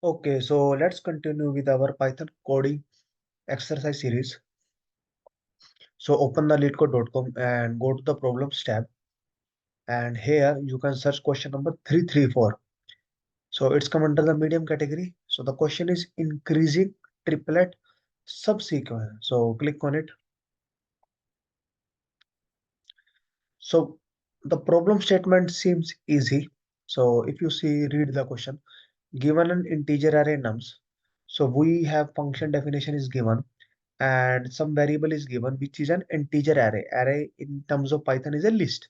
Okay, so let's continue with our Python coding exercise series. So open the leetcode.com and go to the problems tab. And here you can search question number 334. So it's come under the medium category. So the question is increasing triplet subsequence. So click on it. So the problem statement seems easy. So if you see, read the question. Given an integer array nums, so we have function definition is given and some variable is given which is an integer array. Array in terms of Python is a list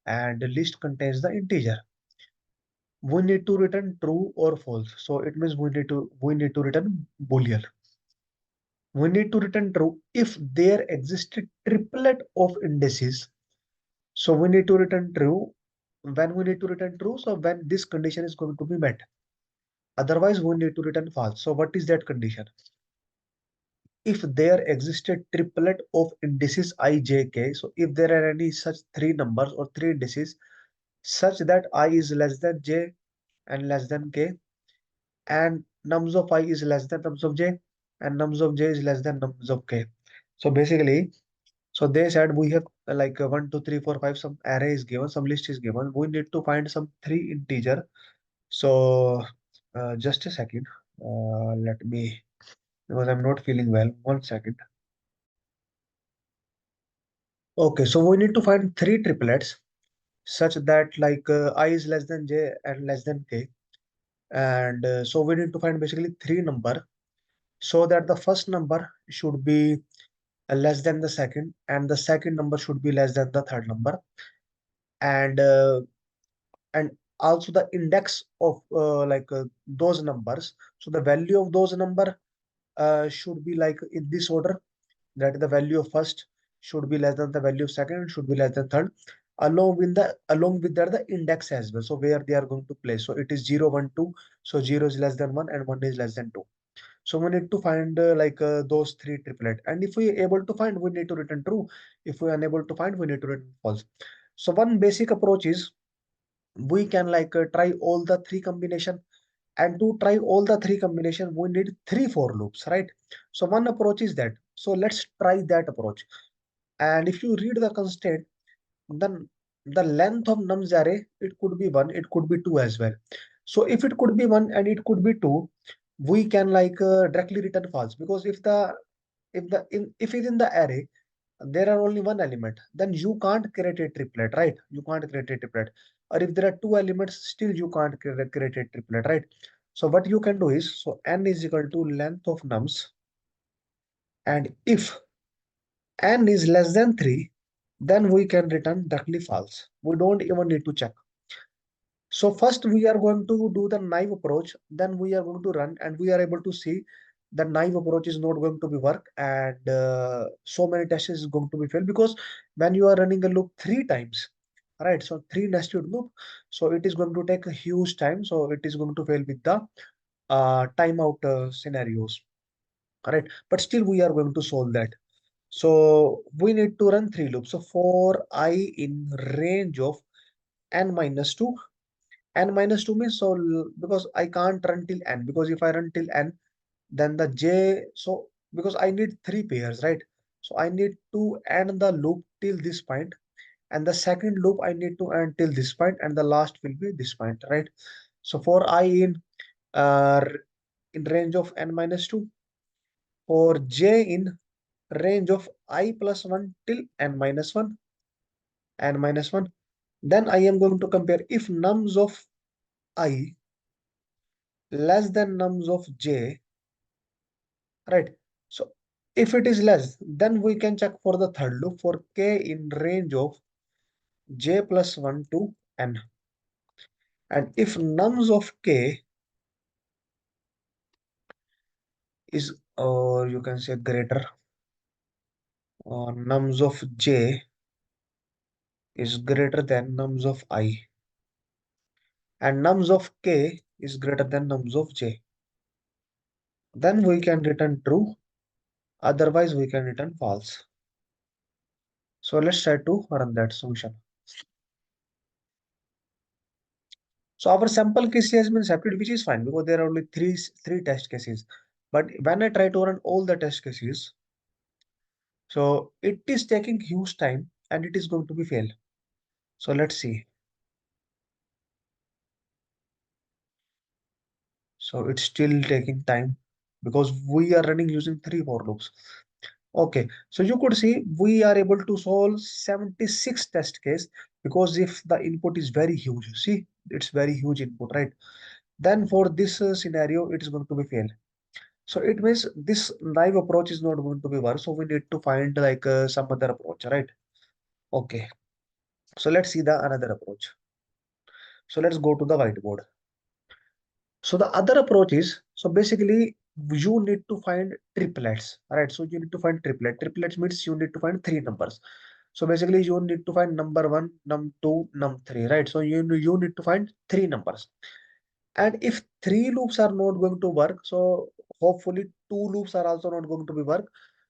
and the list contains the integer. We need to return true or false. So it means we need to return boolean. We need to return true if there exists a triplet of indices. So we need to return true when we need to return true. So when this condition is going to be met. Otherwise, we need to return false. So what is that condition? If there existed triplet of indices I, j, k, so if there are any such three numbers or three indices such that I is less than j and less than k, and nums of I is less than nums of j, and nums of j is less than nums of k. So basically, so they said we have like 1, 2, 3, 4, 5, some array is given, some list is given. We need to find some three integer. So just a second. Let me, because I'm not feeling well. 1 second. Okay, so we need to find three triplets such that like I is less than j and less than k. And so we need to find basically three number so that the first number should be less than the second and the second number should be less than the third number. And and also the index of those numbers. So the value of those number should be like in this order, that the value of first should be less than the value of second and should be less than third, along with that the index as well, so where they are going to place. So it is 0, 1, 2. So 0 is less than 1 and 1 is less than 2. So we need to find those three triplet, and if we are able to find, we need to return true. If we are unable to find, we need to return false. So one basic approach is we can try all the three combination, and to try all the three combination we need three for loops, right? So one approach is that. So let's try that approach. And if you read the constraint, then the length of nums array, it could be 1, it could be 2 as well. So if it could be 1 and it could be 2, we can directly return false, because if it in the array there are only one element, then you can't create a triplet, right? You can't create a triplet. Or if there are two elements, still you can't create a triplet, right? So what you can do is, so n is equal to length of nums, and if n is less than 3, then we can return directly false. We don't even need to check. So first we are going to do the naive approach, then we are going to run and we are able to see the naive approach is not going to be work, and so many tests is going to be failed, because when you are running a loop three times, right? So three nested loop, so it is going to take a huge time. So it is going to fail with the timeout scenarios, right? But still we are going to solve that. So we need to run three loops. So for I in range of n minus 2, n minus 2 means, so because I can't run till n, because if I run till n, then the j, so because I need three pairs, right? So I need to end the loop till this point, and the second loop I need to end till this point, and the last will be this point, right? So for I uh, in range of n minus 2, for j in range of I plus 1 till n minus 1, then I am going to compare if nums of I less than nums of j, right? So if it is less, then we can check for the third loop for k in range of j plus 1 to n. And if nums of k is, or you can say greater, or nums of j is greater than nums of I, and nums of k is greater than nums of j, then we can return true. Otherwise, we can return false. So let's try to run that solution. So our sample case has been accepted, which is fine because there are only three test cases. But when I try to run all the test cases, so it is taking huge time and it is going to be fail. So let's see. So it's still taking time because we are running using three for loops. Okay, so you could see we are able to solve 76 test case because if the input is very huge, see, it's very huge input, right? Then for this scenario, it is going to be fail. So it means this naive approach is not going to be work. So we need to find like some other approach, right? Okay, so let's see the another approach. So let's go to the whiteboard. So the other approach is, so basically you need to find triplets, right? So you need to find Triplets means you need to find three numbers. So basically you need to find number one, num2, num3, right? So you need to find three numbers. And if three loops are not going to work, so hopefully two loops are also not going to be work.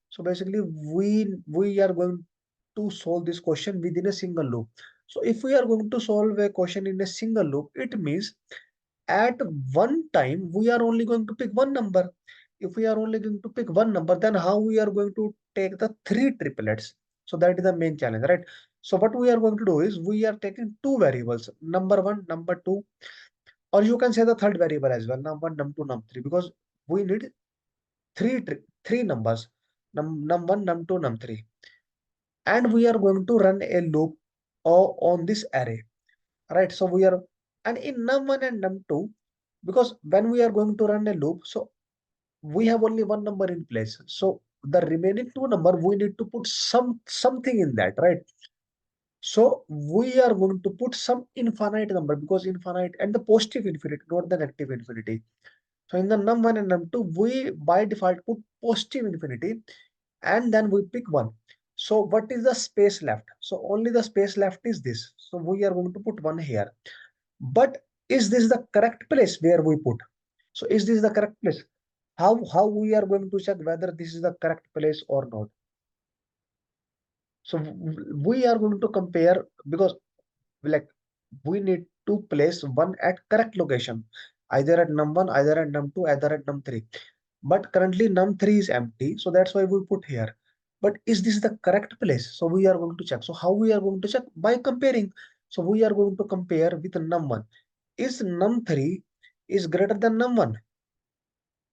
So basically we are going to solve this question within a single loop. So if we are going to solve a question in a single loop, it means at one time we are only going to pick one number. If we are only going to pick one number, then how we are going to take the three triplets? So that is the main challenge, right? So what we are going to do is we are taking two variables, number one, number two, or you can say the third variable as well, num1, num2, num3, because we need three numbers, num1, num2, num3, and we are going to run a loop on this array, right? So we are, and in num1 and num2, because when we are going to run a loop, so we have only one number in place. So the remaining two number we need to put something in that, right? So we are going to put some infinite number because infinite and the positive infinity, not the negative infinity. So in the num1 and num2, we by default put positive infinity and then we pick one. So what is the space left? So only the space left is this. So we are going to put one here. But is this the correct place where we put? So is this the correct place? How we are going to check whether this is the correct place or not? So we are going to compare because like we need to place one at correct location, either at num1, either at num2, either at num3. But currently num3 is empty, so that's why we put here. But is this the correct place? So we are going to check. So how we are going to check? By comparing. So we are going to compare with num1. Is num3 is greater than num1?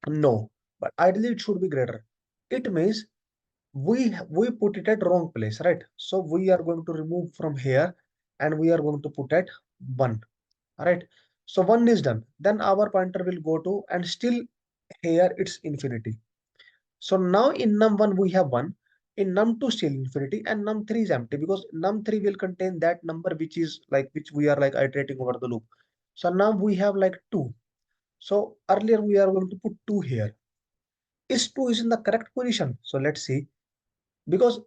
No, but ideally it should be greater. It means we put it at wrong place, right? So we are going to remove from here and we are going to put at 1. Right? So 1 is done. Then our pointer will go to, and still here it's infinity. So now in num1 we have 1, in num2 still infinity, and num3 is empty because num3 will contain that number which is like which we are like iterating over the loop. So now we have like 2. So earlier we are going to put 2 here. Is 2 is in the correct position? So let's see. Because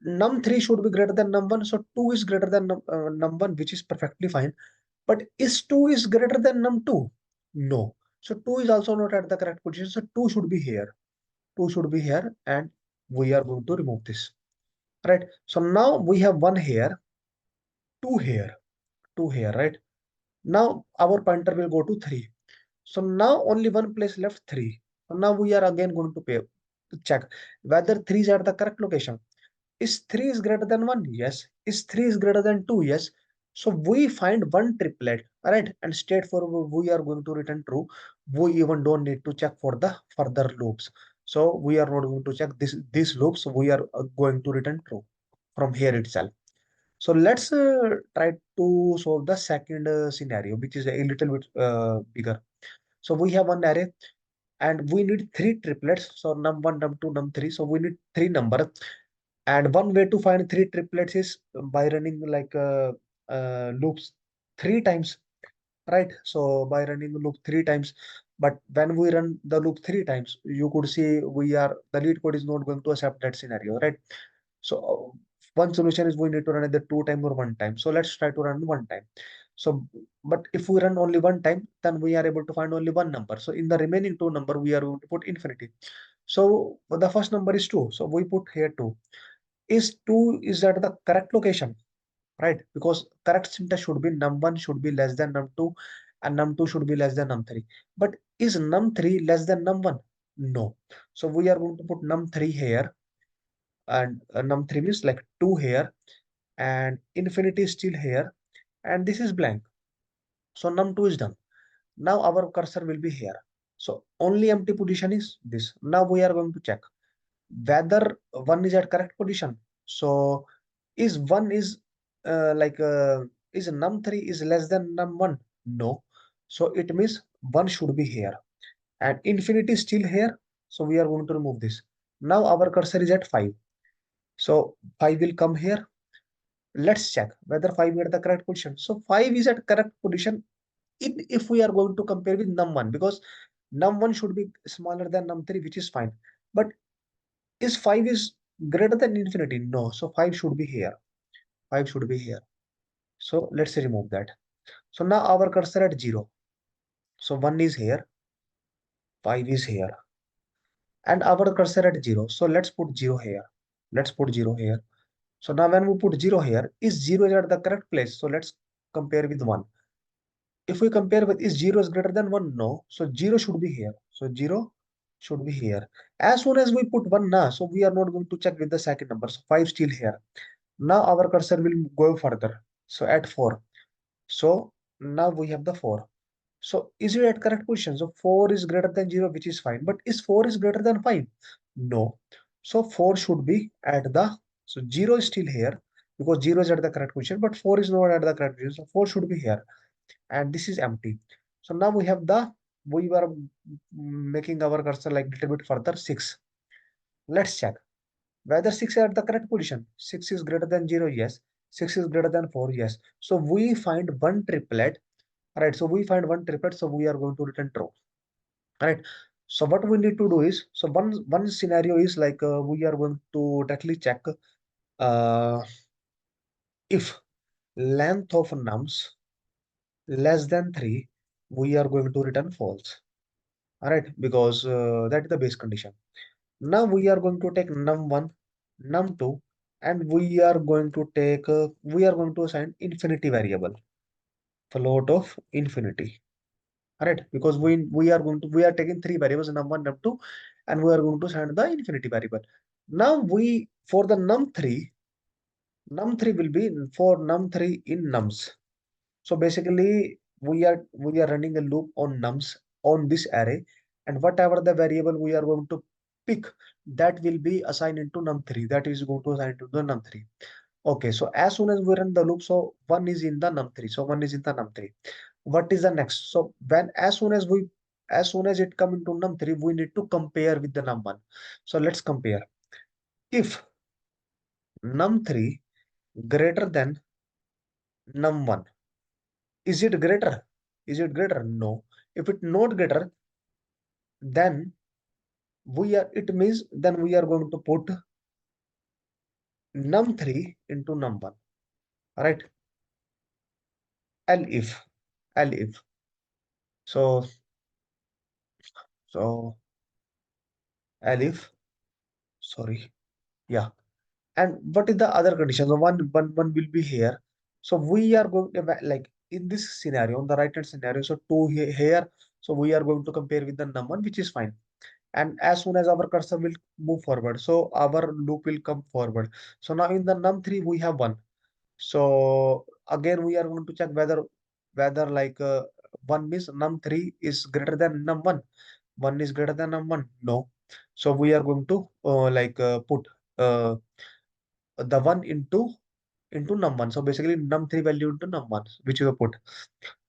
num3 should be greater than num1, so 2 is greater than num1, which is perfectly fine. But is 2 is greater than num2? No. So 2 is also not at the correct position. So 2 should be here. 2 should be here, and we are going to remove this. Right. So now we have 1 here, 2 here, 2 here, right? Now our pointer will go to 3. So now only one place left, 3. So now we are again going to check whether 3 is at the correct location. Is 3 is greater than 1? Yes. Is 3 is greater than 2? Yes. So we find one triplet, right? And straightforward, we are going to return true. We even don't need to check for the further loops. So we are not going to check these loops. We are going to return true from here itself. So let's try to solve the second scenario, which is a little bit bigger. So we have one array and we need three triplets. So num1, num2, num3. So we need three numbers. And one way to find three triplets is by running like loops three times, right? So by running the loop three times, but when we run the loop three times, you could see the Leetcode is not going to accept that scenario, right? So one solution is we need to run either two time or one time. So let's try to run one time. So, but if we run only one time, then we are able to find only one number. So in the remaining two number, we are going to put infinity. So the first number is 2. So we put here 2. Is 2 is at the correct location, right? Because correct syntax should be num1 should be less than num2 and num2 should be less than num3. But is num3 less than num1? No. So we are going to put num3 here, and num3 means like 2 here, and infinity is still here, and this is blank. So num2 is done. Now our cursor will be here. So only empty position is this. Now we are going to check whether one is at correct position. So is one is like is num3 is less than num1? No. So it means one should be here, and infinity is still here. So we are going to remove this. Now our cursor is at 5. So 5 will come here. Let's check whether 5 is at the correct position. So 5 is at correct position if we are going to compare with num1, because num1 should be smaller than num3, which is fine. But is 5 is greater than infinity? No. So 5 should be here. 5 should be here. So let's remove that. So now our cursor at 0. So 1 is here, 5 is here, and our cursor at 0. So let's put 0 here. Let's put 0 here. So now when we put 0 here, is 0 is at the correct place? So let's compare with 1. If we compare with, is 0 is greater than 1? No. So 0 should be here. So 0 should be here. As soon as we put 1 now, so we are not going to check with the second number. So 5 still here. Now our cursor will go further. So at 4. So now we have the 4. So is it at correct position? So 4 is greater than 0, which is fine. But is 4 is greater than 5? No. So 4 should be at the, so 0 is still here because 0 is at the correct position, but 4 is not at the correct position. So 4 should be here, and this is empty. So now we have the, we were making our cursor like little bit further, 6. Let's check whether 6 is at the correct position. 6 is greater than 0, yes. 6 is greater than 4, yes. So we find one triplet. All right, so we find one triplet, so we are going to return true. All right, so what we need to do is, so one scenario is like we are going to directly check uh, if length of nums less than 3, we are going to return false. All right, because that is the base condition. Now we are going to take num1, num2, and we are going to take we are going to assign infinity variable, float of infinity. All right, because we are going to, we are taking three variables, num1, num2, and we are going to assign the infinity variable. Now we, for the num3, num3 will be for num3 in nums. So basically, we are running a loop on nums on this array, and whatever the variable we are going to pick, that will be assigned into num3. That is going to assign to the num3. Okay, so as soon as we run the loop, so one is in the num3. So one is in the num3. What is the next? So when, as soon as it come into num3, we need to compare with the num1. So let's compare. If num3 greater than num1, is it greater? Is it greater? No. If it not greater, then it means then we are going to put num3 into num1. All right. Elif. Elif. So, so Elif. Sorry. Yeah. And what is the other condition? So one will be here. So we are going to like in this scenario, on the right hand scenario, so two here. So we are going to compare with the num1, which is fine. And as soon as our cursor will move forward, so our loop will come forward. So now in the num3 we have 1. So again we are going to check whether like 1 means num3 is greater than num1. 1 is greater than num1. No. So we are going to put the 1 into num1. So basically num3 value into num1, which is a put.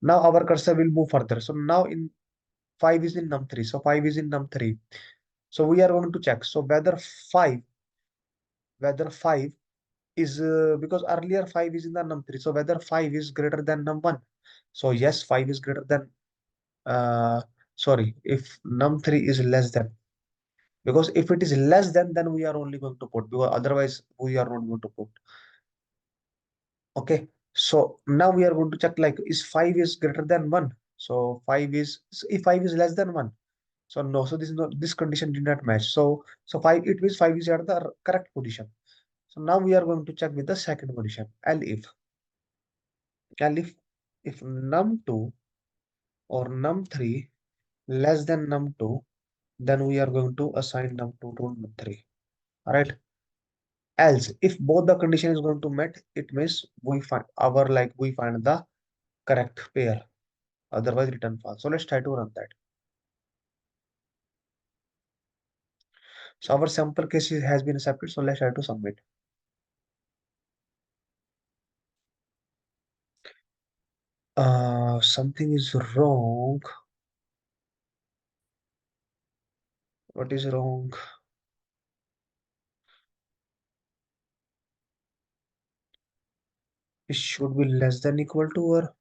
Now our cursor will move further. So now in 5 is in num3. So 5 is in num3. So we are going to check. So 5, whether 5 is because earlier 5 is in the num3. So whether 5 is greater than num1. So yes, 5 is greater than sorry, if num3 is less than, because if it is less than, then we are only going to put, because otherwise we are not going to put. Okay, so now we are going to check like is 5 is greater than 1. So 5 is, if 5 is less than 1. So no, so this is not, this condition did not match. So 5, it means 5 is at the correct position. So now we are going to check with the second condition. And if num2 or num3 less than num2, then we are going to assign num2 to num3. All right. Else, if both the condition is going to met, it means we find we find the correct pair. Otherwise, return false. So let's try to run that. So our sample case has been accepted. So let's try to submit. Something is wrong. What is wrong? It should be less than equal to, or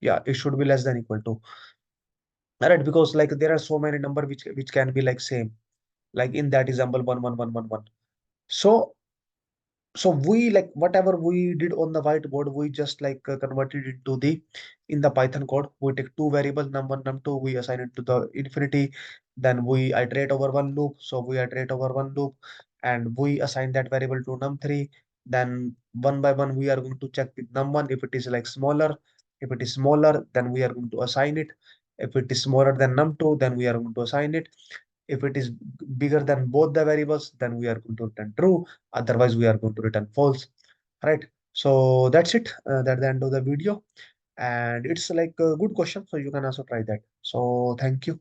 yeah, it should be less than equal to. All right, because like there are so many number which can be like same. Like in that example, 1 1 1 1 1. So so we like whatever we did on the whiteboard, we just like converted it to the in the Python code. We take two variables, num1, num2, we assign it to the infinity, then we iterate over one loop. So we iterate over one loop and we assign that variable to num3. Then one by one we are going to check with num1. If it is like smaller, if it is smaller, then we are going to assign it. If it is smaller than num2, then we are going to assign it. If it is bigger than both the variables, then we are going to return true. Otherwise, we are going to return false. Right. So that's it. That's the end of the video. And it's like a good question. So you can also try that. So thank you.